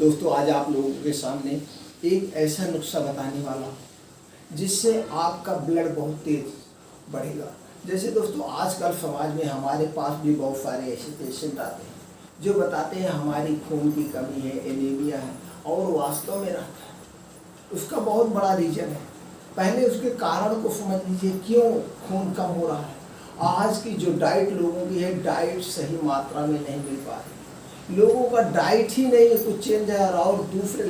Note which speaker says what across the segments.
Speaker 1: दोस्तों आज आप लोगों के सामने एक ऐसा नुस्खा बताने वाला हूं जिससे आपका ब्लड बहुत तेज बढ़ेगा। जैसे दोस्तों आजकल समाज में हमारे पास भी बहुत सारे ऐसे पेशेंट आते हैं जो बताते हैं हमारी खून की कमी है, एनीमिया है, और वास्तव में रहता है। उसका बहुत बड़ा रीजन है। पहले उसके कारण को समझ लीजिए, क्यों खून कम हो रहा है। आज की जो डाइट लोगों की है, डाइट सही मात्रा में नहीं मिल पा रही। लोगों का डाइट ही नहीं है, कुछ चेंज है। और दूसरे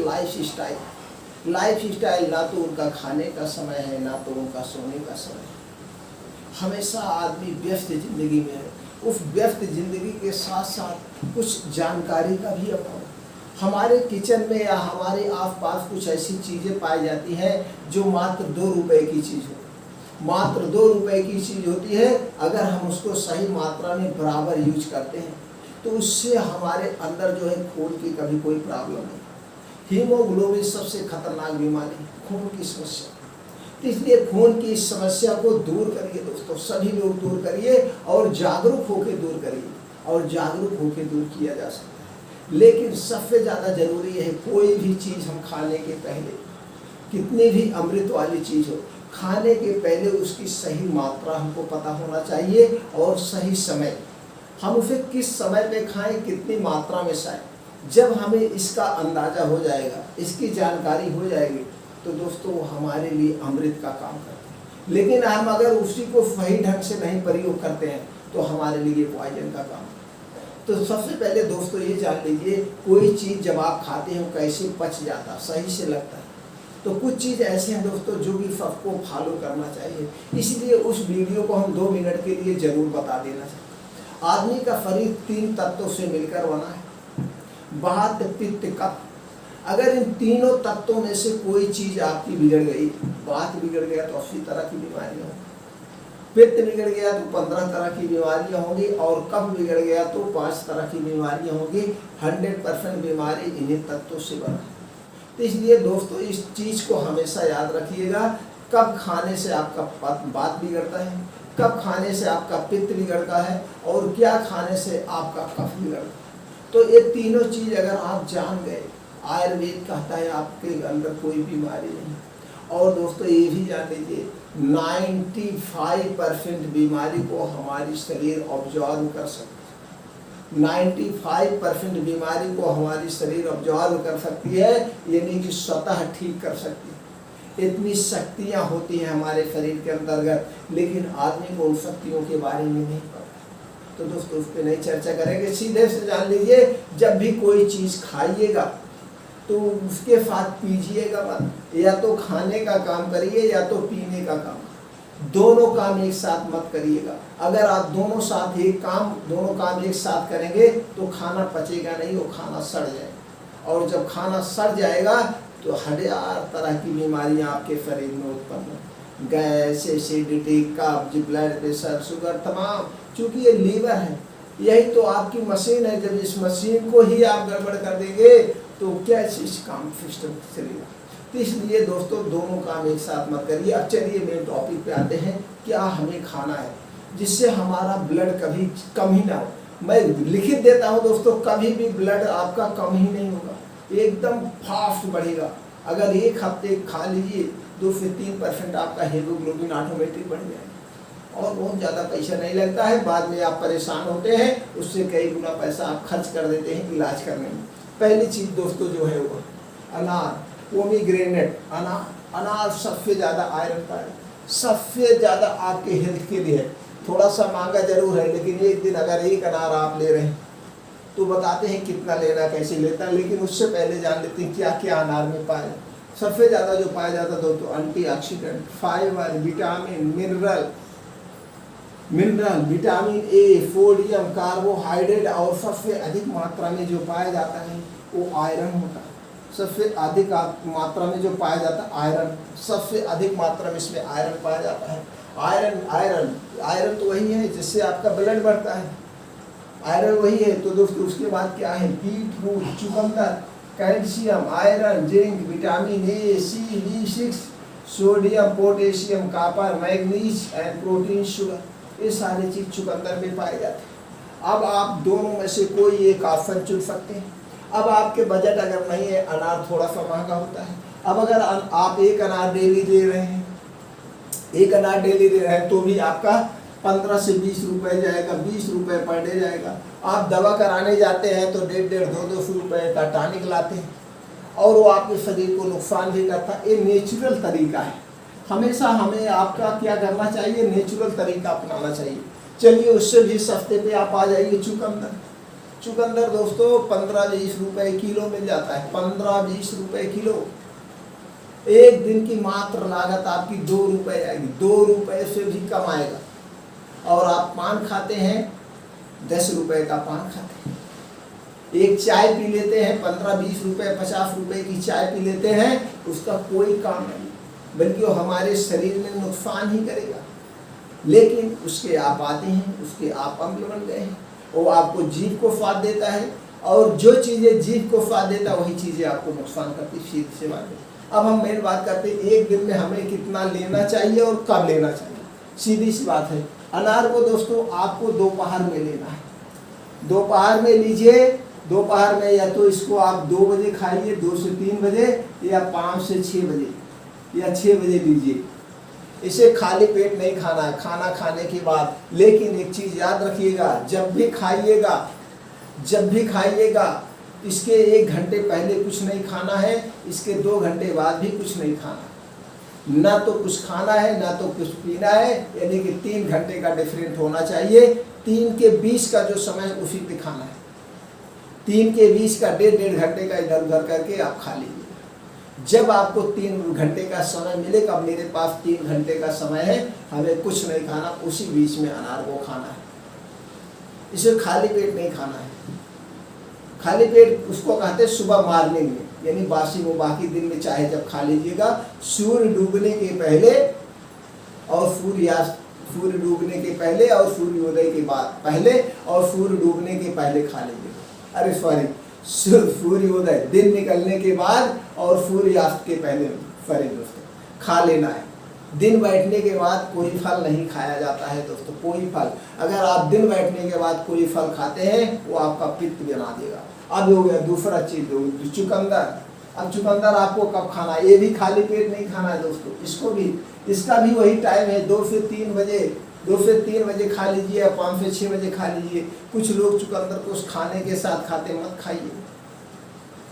Speaker 1: लाइफ स्टाइल ना तो उनका खाने का समय है, ना तो उनका सोने का समय है। हमेशा आदमी व्यस्त जिंदगी में है। उस व्यस्त जिंदगी के साथ साथ कुछ जानकारी का भी अभाव। हमारे किचन में या हमारे आसपास कुछ ऐसी चीज़ें पाई जाती हैं जो मात्र 2 रुपए की चीज़ होती, मात्र 2 रुपए की चीज़ होती है। अगर हम उसको सही मात्रा में बराबर यूज करते हैं तो उससे हमारे अंदर जो है खून की कभी कोई प्रॉब्लम नहीं। हीमोग्लोबिन सबसे खतरनाक बीमारी, खून की समस्या। तो इसलिए खून की इस समस्या को दूर करिए दोस्तों, सभी लोग दूर करिए और जागरूक होकर दूर करिए, और जागरूक होकर दूर किया जा सकता है। लेकिन सबसे ज़्यादा जरूरी है, कोई भी चीज़ हम खाने के पहले, कितनी भी अमृत वाली चीज़ हो, खाने के पहले उसकी सही मात्रा हमको पता होना चाहिए और सही समय। हम उसे किस समय पे खाएं, कितनी मात्रा में खाएं। जब हमें इसका अंदाज़ा हो जाएगा, इसकी जानकारी हो जाएगी, तो दोस्तों वो हमारे लिए अमृत का काम करते हैं। लेकिन हम अगर उसी को सही ढंग से नहीं प्रयोग करते हैं तो हमारे लिए पॉइजन का काम है। तो सबसे पहले दोस्तों ये जान लीजिए, कोई चीज़ जब आप खाते हो कैसे पच जाता, सही से लगता है। तो कुछ चीज़ ऐसे हैं दोस्तों जो कि सबको फॉलो करना चाहिए। इसलिए उस वीडियो को हम 2 मिनट के लिए ज़रूर बता देना चाहिए। आदमी का शरीर 3 तत्वों से मिलकर बना है, वात, पित्त, कफ। अगर इन तीनों तत्वों में से कोई चीज़ आपकी बिगड़ गई, वात बिगड़ गया तो 80 तरह की बीमारियाँ होंगी, पित्त बिगड़ गया तो 15 तरह की बीमारियाँ होंगी, और कफ बिगड़ गया तो 5 तरह की बीमारियाँ होंगी। 100% बीमारी इन्हीं तत्वों से बना है। तो इसलिए दोस्तों इस चीज़ को हमेशा याद रखिएगा, कब खाने से आपका वात बिगड़ता है, कब खाने से आपका पित्त बिगड़ता है, और क्या खाने से आपका कफ बिगड़ता है। तो ये तीनों चीज़ अगर आप जान गए, आयुर्वेद कहता है आपके अंदर कोई बीमारी नहीं। और दोस्तों ये भी जान लीजिए, 95% बीमारी को हमारी शरीर ऑब्जर्व कर सकती है। 95% बीमारी को हमारी शरीर ऑब्जर्व कर सकती है, यानी कि स्वतः ठीक कर सकती है। इतनी शक्तियाँ होती हैं हमारे शरीर के अंतर्गत, लेकिन आदमी को उन शक्तियों के बारे में नहीं पता। तो दोस्तों उस पर नहीं चर्चा करेंगे। सीधे से जान लीजिए, जब भी कोई चीज़ खाइएगा तो उसके साथ पीजिएगा मत। या तो खाने का काम करिए या तो पीने का काम, दोनों काम एक साथ मत करिएगा। अगर आप दोनों काम एक साथ करेंगे तो खाना पचेगा नहीं, वो खाना सड़ जाएगा। और जब खाना सड़ जाएगा तो 1000 तरह की बीमारियां आपके शरीर में उत्पन्न हो, गैस, एसिडिटी, कब्ज, ब्लड प्रेशर, शुगर, तमाम। चूँकि ये लीवर है, यही तो आपकी मशीन है। जब इस मशीन को ही आप गड़बड़ कर देंगे तो क्या इस काम सिस्टम चलेगा। तो इसलिए दोस्तों दोनों काम एक साथ मत करिए। अब चलिए मेन टॉपिक पे आते हैं, क्या हमें खाना है जिससे हमारा ब्लड कभी कम ही ना हो। मैं लिखित देता हूँ दोस्तों, कभी भी ब्लड आपका कम ही नहीं होगा, एकदम फास्ट बढ़ेगा। अगर एक हफ्ते खा लीजिए 2 से 3% आपका हीमोग्लोबिन ऑटोमेटिक बढ़ जाएगा, और बहुत ज़्यादा पैसा नहीं लगता है। बाद में आप परेशान होते हैं, उससे कई गुना पैसा आप खर्च कर देते हैं इलाज करने में। पहली चीज़ दोस्तों जो है वो अनार, पोमीग्रेनेट। अनार सबसे ज़्यादा आयरन का है, सबसे ज़्यादा आपके हेल्थ के लिए है। थोड़ा सा महंगा जरूर है, लेकिन एक दिन अगर एक अनार आप ले रहे हैं तो बताते हैं कितना लेना, कैसे लेता है। लेकिन उससे पहले जान लेते हैं क्या क्या अनार में पाया जाता है। सबसे ज़्यादा जो पाया जाता है दोस्तों antioxidant, fibre, vitamin, mineral, vitamin A, sodium, carbohydrate, और सबसे अधिक मात्रा में जो पाया जाता है वो आयरन होता है। सबसे अधिक मात्रा में जो पाया जाता है आयरन, सबसे अधिक मात्रा में इसमें आयरन पाया जाता है। आयरन तो वही है जिससे आपका ब्लड बढ़ता है, आयरन वही है। तो दोस्तों उसके बाद क्या है, बीटरूट, चुकंदर, calcium, iron, zinc, vitamin A, C, B6, sodium, potassium, copper, manganese and protein, sugar, ये सारी चीज़ चुकंदर में पाए जाते हैं। अब आप दोनों में से कोई एक ऑप्शन चुन सकते हैं। अब आपके बजट अगर नहीं है, अनार थोड़ा सा महंगा होता है। अब अगर आप एक अनार डेली दे रहे हैं, एक अनार डेली दे रहे हैं तो भी आपका 15 से 20 रुपए जाएगा, 20 रुपए पर डे जाएगा। आप दवा कराने जाते हैं तो 1.5 200 रुपए का टॉनिक लाते हैं और वो आपके शरीर को नुकसान भी करता है। ये नेचुरल तरीका है। हमेशा हमें आपका क्या करना चाहिए, नेचुरल तरीका अपनाना चाहिए। चलिए उससे भी सस्ते पे आप आ जाइए चुकंदर। चुकंदर दोस्तों 15-20 रुपए किलो मिल जाता है, 15-20 रुपए किलो। एक दिन की मात्र लागत आपकी 2 रुपए आएगी, 2 रुपए से भी कम आएगा। और आप पान खाते हैं, 10 रुपए का पान खाते हैं। एक चाय पी लेते हैं, 15-20 रुपए 50 रुपए की चाय पी लेते हैं, उसका कोई काम नहीं, बल्कि वो हमारे शरीर में नुकसान ही करेगा। लेकिन उसके आप आते हैं, उसके आप अम्ल बन गए हैं। वो आपको जीभ को स्वाद देता है और जो चीज़ें जीभ को स्वाद देता है वही चीज़ें आपको नुकसान करती, सीधी सी बात है। अब हम मेन बात करते हैं एक दिन में हमें कितना लेना चाहिए और कब लेना चाहिए। सीधी सी बात है। अनार को दोस्तों आपको दोपहर में लेना है, दोपहर में लीजिए। दोपहर में या तो इसको आप 2 बजे खाइए, 2 से 3 बजे, या 5 से 6 बजे या 6 बजे लीजिए। इसे खाली पेट नहीं खाना है, खाना खाने के बाद। लेकिन एक चीज़ याद रखिएगा, जब भी खाइएगा इसके 1 घंटे पहले कुछ नहीं खाना है, इसके 2 घंटे बाद भी कुछ नहीं खाना। ना तो कुछ खाना है ना तो कुछ पीना है, यानी कि 3 घंटे का डिफरेंट होना चाहिए। 3 के 20 का जो समय उसी पे खाना है। 3 के 20 का 1.5 घंटे का इधर उधर करके आप खा लीजिए। जब आपको 3 घंटे का समय मिलेगा, मेरे पास 3 घंटे का समय है, हमें कुछ नहीं खाना, उसी बीच में अनार को खाना है। इसे खाली पेट नहीं खाना है। खाली पेट उसको कहते हैं सुबह मॉर्निंग में, यानी बासी में। बाकी दिन में चाहे जब खा लीजिएगा, सूर्य डूबने के पहले और सूर्य डूबने के पहले और सूर्योदय के बाद, पहले और सूर्य डूबने के पहले खा लीजिएगा। अरे सॉरी, सूर्योदय दिन निकलने के बाद और सूर्यास्त के पहले, सॉरी दोस्तों, खा लेना है। दिन बैठने के बाद कोई फल नहीं खाया जाता है दोस्तों, कोई फल। अगर आप दिन बैठने के बाद कोई फल खाते हैं वो आपका पित्त बना देगा। अब हो गया दूसरा चीज, चुकंदर। अब चुकंदर आपको कब खाना है? ये भी खाली पेट नहीं खाना है दोस्तों, इसका भी वही टाइम है, 2 से 3 बजे खा लीजिए या 5 से 6 बजे खा लीजिए। कुछ लोग चुकंदर को उस खाने के साथ खाते, मत खाइए,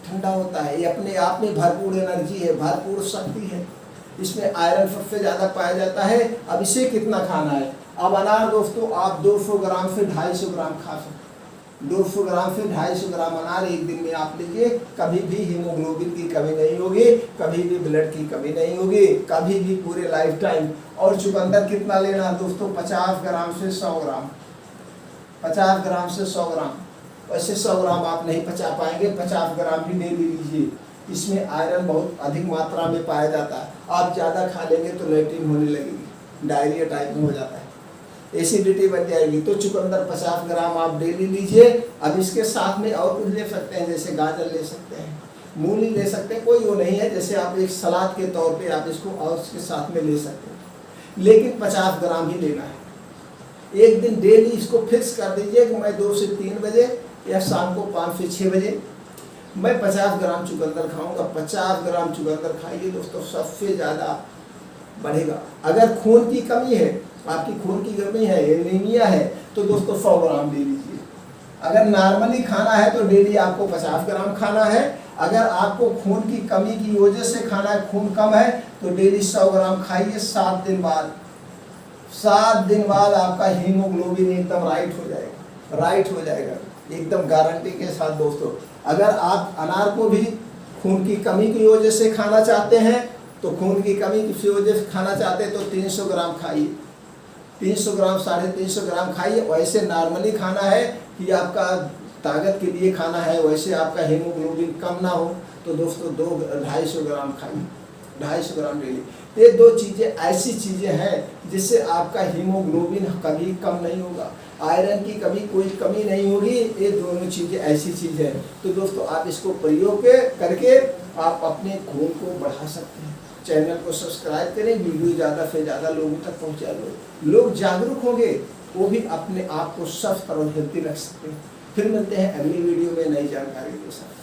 Speaker 1: ठंडा होता है। ये अपने आप में भरपूर एनर्जी है, भरपूर शक्ति है, इसमें आयरन सबसे ज़्यादा पाया जाता है। अब इसे कितना खाना है? अब अनार दोस्तों आप 200 ग्राम से 250 ग्राम खा सकते हैं। 200 ग्राम से 250 ग्राम अनार एक दिन में आप लीजिए। कभी भी हीमोग्लोबिन की कमी नहीं होगी, कभी भी ब्लड की कमी नहीं होगी, कभी भी, पूरे लाइफ टाइम। और चुकंदर कितना लेना है दोस्तों? 50 ग्राम से 100 ग्राम, 50 ग्राम से 100 ग्राम। वैसे 100 ग्राम आप नहीं पचा पाएंगे, 50 ग्राम भी ले लीजिए। इसमें आयरन बहुत अधिक मात्रा में पाया जाता है। आप ज़्यादा खा लेंगे तो लैट्रिन होने लगेगी, डायरिया टाइप में हो जाता है, एसिडिटी बन जाएगी। तो चुकंदर 50 ग्राम आप डेली लीजिए। अब इसके साथ में और कुछ ले सकते हैं, जैसे गाजर ले सकते हैं, मूली ले सकते हैं, कोई वो नहीं है। जैसे आप एक सलाद के तौर पे आप इसको और इसके साथ में ले सकते हैं, लेकिन 50 ग्राम ही लेना है। एक दिन डेली इसको फिक्स कर दीजिए कि मैं 2 से 3 बजे या शाम को 5 से 6 बजे मैं 50 ग्राम चुकंदर खाऊंगा। 50 ग्राम चुकंदर खाइए दोस्तों, सबसे ज़्यादा बढ़ेगा। अगर खून की कमी है, आपकी खून की कमी है, एनीमिया है, तो दोस्तों 100 ग्राम ले लीजिए। अगर नॉर्मली खाना है तो डेली आपको 50 ग्राम खाना है। अगर आपको खून की कमी की वजह से खाना है, खून कम है, तो डेली 100 ग्राम खाइए। 7 दिन बाद आपका हीमोग्लोबिन एकदम राइट हो जाएगा, एकदम गारंटी के साथ दोस्तों। अगर आप अनार को भी खून की कमी की वजह से खाना चाहते हैं, तो खून की कमी की वजह से खाना चाहते हैं तो 300 ग्राम खाइए, 300 ग्राम 350 ग्राम खाइए। वैसे नॉर्मली खाना है कि आपका ताकत के लिए खाना है, वैसे आपका हीमोग्लोबिन कम ना हो, तो दोस्तों 250 ग्राम खाइए, 250 ग्राम डेली। ये 2 चीज़ें ऐसी चीज़ें हैं जिससे आपका हीमोग्लोबिन कभी कम नहीं होगा, आयरन की कभी कोई कमी नहीं होगी। ये दोनों चीज़ें ऐसी चीज़ है। तो दोस्तों आप इसको प्रयोग करके आप अपने खून को बढ़ा सकते हैं। चैनल को सब्सक्राइब करें, वीडियो ज़्यादा से ज़्यादा लोगों तक पहुँचा दो। लोग जागरूक होंगे, वो भी अपने आप को स्वस्थ और हेल्थी रख सकते हैं। फिर मिलते हैं अगली वीडियो में नई जानकारी के साथ।